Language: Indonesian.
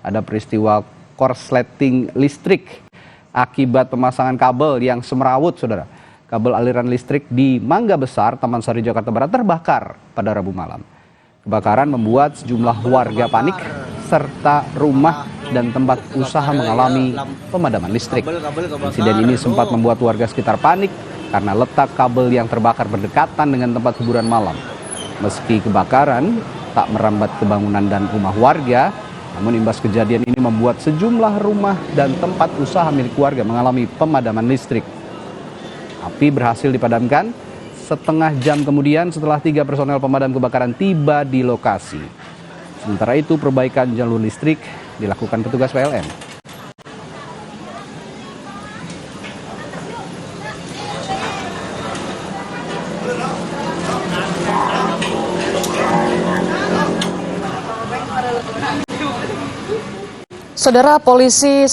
ada peristiwa korsleting listrik akibat pemasangan kabel yang semrawut, saudara. Kabel aliran listrik di Mangga Besar, Taman Sari, Jakarta Barat terbakar pada Rabu malam. Kebakaran membuat sejumlah warga panik serta rumah dan tempat usaha mengalami pemadaman listrik. Insiden ini sempat membuat warga sekitar panik karena letak kabel yang terbakar berdekatan dengan tempat hiburan malam. Meski kebakaran tak merambat ke bangunan dan rumah warga, namun imbas kejadian ini membuat sejumlah rumah dan tempat usaha milik warga mengalami pemadaman listrik. Api berhasil dipadamkan setengah jam kemudian setelah 3 personel pemadam kebakaran tiba di lokasi. Sementara itu perbaikan jalur listrik dilakukan petugas PLN. Saudara, polisi